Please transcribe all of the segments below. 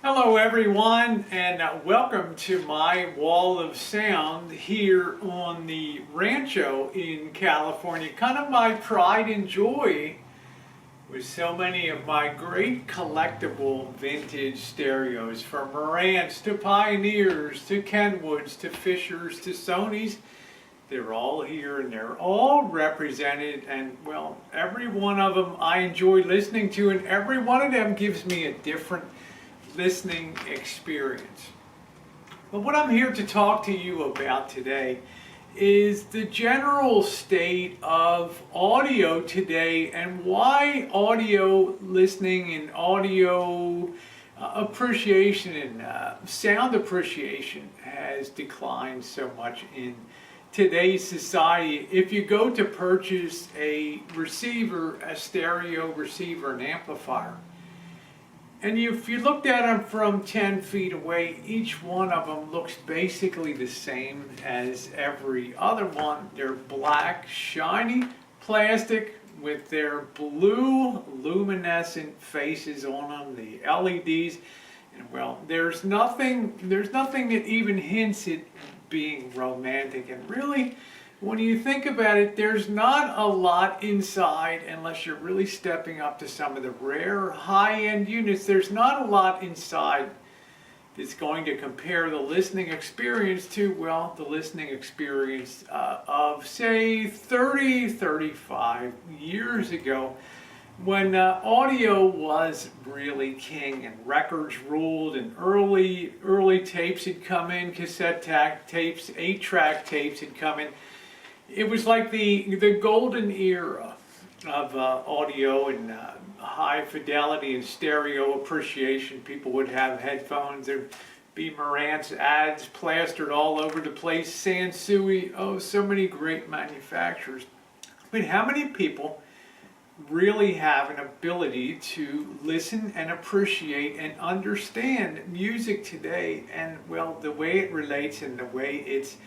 Hello everyone, and welcome to my wall of sound here on the Rancho in California. Kind of my pride and joy with so many of my great collectible vintage stereos, from Marantz to Pioneers to Kenwoods to Fishers to Sonys. They're all here and they're all represented, and well, every one of them I enjoy listening to, and every one of them gives me a different listening experience. But what I'm here to talk to you about today is the general state of audio today and why audio listening and audio appreciation and sound appreciation has declined so much in today's society. If you go to purchase a receiver, a stereo receiver, an amplifier, and if you looked at them from 10 feet away, each one of them looks basically the same as every other one. They're black, shiny plastic with their blue luminescent faces on them, the LEDs. And well, there's nothing that even hints at being romantic. And really, when you think about it, there's not a lot inside unless you're really stepping up to some of the rare high-end units. There's not a lot inside that's going to compare the listening experience to, well, the listening experience of, say, 30, 35 years ago, when audio was really king and records ruled, and early tapes had come in, cassette tapes, 8-track tapes had come in. It was like the golden era of audio and high fidelity and stereo appreciation. People would have headphones. There'd be Marantz ads plastered all over the place. Sansui, oh, so many great manufacturers. But how many people really have an ability to listen and appreciate and understand music today, and well, the way it relates and the way it's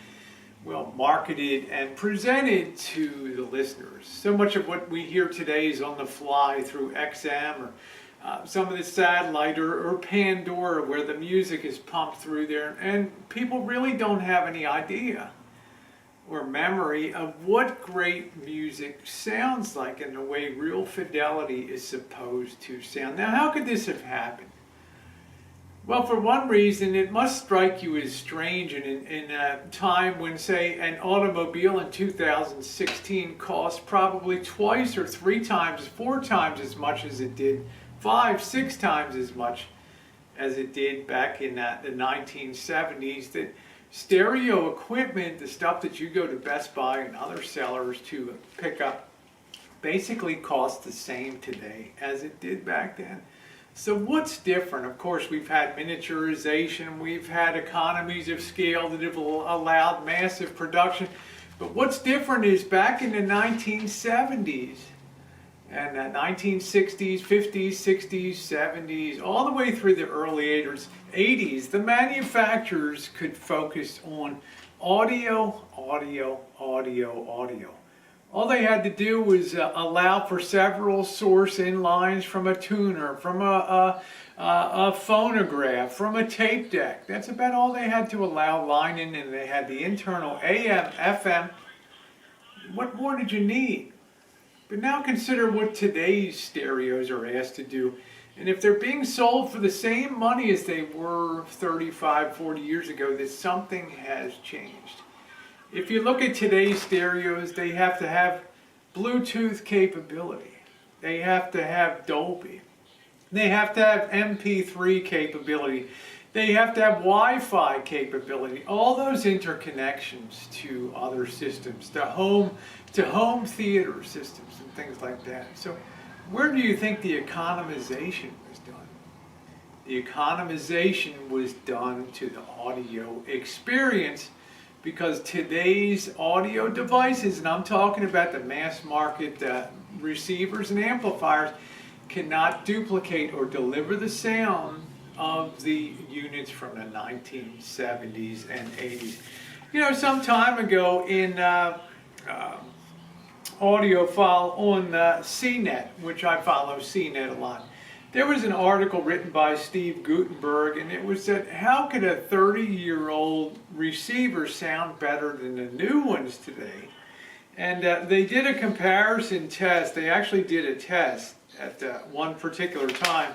marketed and presented to the listeners? So much of what we hear today is on the fly through XM or some of the satellite or Pandora, where the music is pumped through there, and people really don't have any idea or memory of what great music sounds like and the way real fidelity is supposed to sound. Now, how could this have happened? Well, for one reason, it must strike you as strange in a time when, say, an automobile in 2016 cost probably twice or 3 times, 4 times as much as it did, 5, 6 times as much as it did back in the 1970s. That stereo equipment, the stuff that you go to Best Buy and other sellers to pick up, basically costs the same today as it did back then. So what's different? Of course, we've had miniaturization, we've had economies of scale that have allowed massive production. But what's different is back in the 1970s and 1960s, 50s, 60s, 70s, all the way through the early 80s, the manufacturers could focus on audio, audio, audio, audio. All they had to do was allow for several source in-lines from a tuner, from a phonograph, from a tape deck. That's about all they had to allow line in, and they had the internal AM, FM. What more did you need? But now consider what today's stereos are asked to do. And if they're being sold for the same money as they were 35, 40 years ago, that something has changed. If you look at today's stereos, they have to have Bluetooth capability. They have to have Dolby. They have to have MP3 capability. They have to have Wi-Fi capability. All those interconnections to other systems, to home theater systems and things like that. So where do you think the economization was done? The economization was done to the audio experience, because today's audio devices, and I'm talking about the mass market receivers and amplifiers, cannot duplicate or deliver the sound of the units from the 1970s and 80s. You know, some time ago in audiophile on CNET, which I follow CNET a lot, There was an article written by Steve Gutenberg, and it was that how could a 30-year-old receiver sound better than the new ones today? And they did a comparison test. They actually did a test at one particular time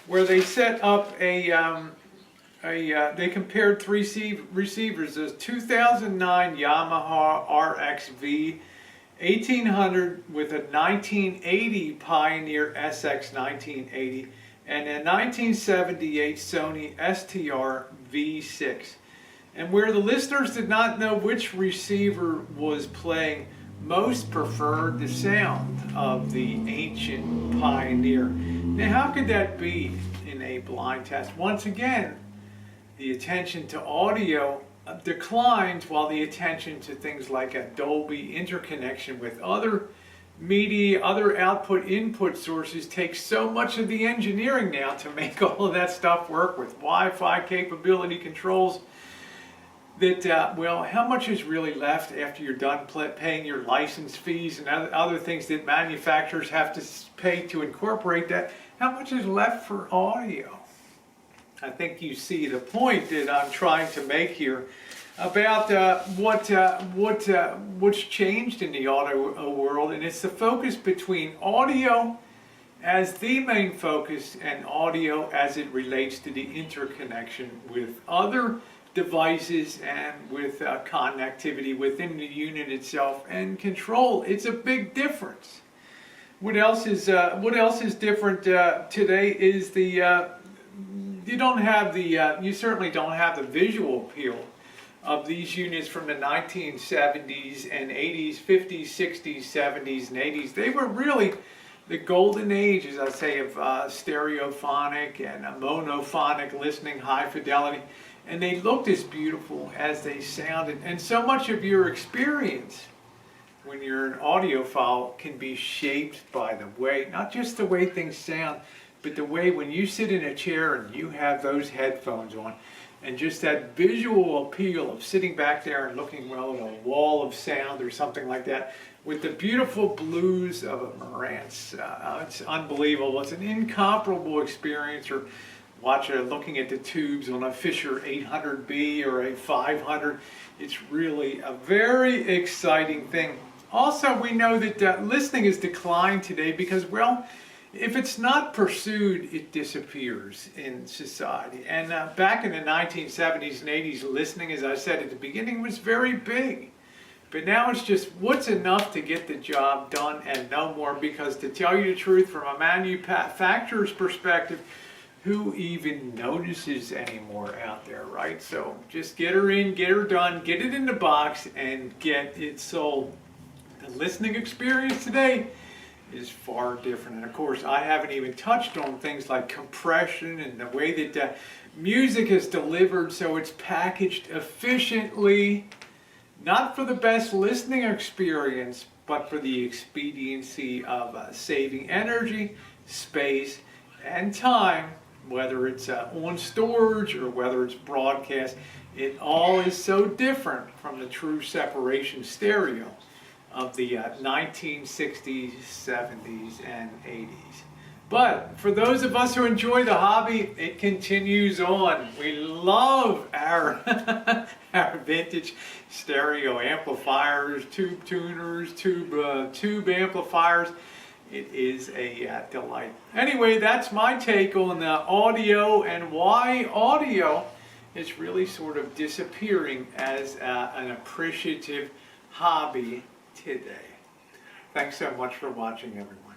where they set up they compared three receivers: a 2009 Yamaha RXV 1800 with a 1980 Pioneer SX 1980 and a 1978 Sony STR V6. And where the listeners did not know which receiver was playing, most preferred the sound of the ancient Pioneer. Now, how could that be in a blind test? Once again, the attention to audio declines while the attention to things like a Dolby interconnection with other media, other input sources takes so much of the engineering now to make all of that stuff work with Wi-Fi capability controls that, well, how much is really left after you're done paying your license fees and other things that manufacturers have to pay to incorporate that? How much is left for audio? I think you see the point that I'm trying to make here about what's changed in the audio world, and it's the focus between audio as the main focus and audio as it relates to the interconnection with other devices and with connectivity within the unit itself and control. It's a big difference. What else is different today is you certainly don't have the visual appeal of these units from the 1970s and 80s, 50s, 60s, 70s, and 80s. They were really the golden age, as I say, of stereophonic and monophonic listening, high fidelity, and they looked as beautiful as they sounded. And so much of your experience when you're an audiophile can be shaped by the way, not just the way things sound, but the way when you sit in a chair and you have those headphones on, and just that visual appeal of sitting back there and looking, well, at a wall of sound or something like that, with the beautiful blues of a Marantz. It's unbelievable. It's an incomparable experience. Or looking at the tubes on a Fisher 800B or a 500. It's really a very exciting thing. Also, we know that listening has declined today because, well, if it's not pursued, it disappears in society. And back in the 1970s and 80s, listening, as I said at the beginning, was very big. But now it's just what's enough to get the job done and no more, because to tell you the truth, from a manufacturer's perspective, who even notices anymore out there, right? So just get her in, get her done, get it in the box, and get it sold. The listening experience today is far different. And of course, I haven't even touched on things like compression and the way that music is delivered so it's packaged efficiently, not for the best listening experience, but for the expediency of saving energy, space, and time, whether it's on storage or whether it's broadcast. It all is so different from the true separation stereo of the 1960s, 70s, and 80s. But for those of us who enjoy the hobby, it continues on. We love our, our vintage stereo amplifiers, tube tuners, tube amplifiers. It is a delight. Anyway, that's my take on the audio and why audio is really sort of disappearing as an appreciative hobby today. Thanks so much for watching, everyone.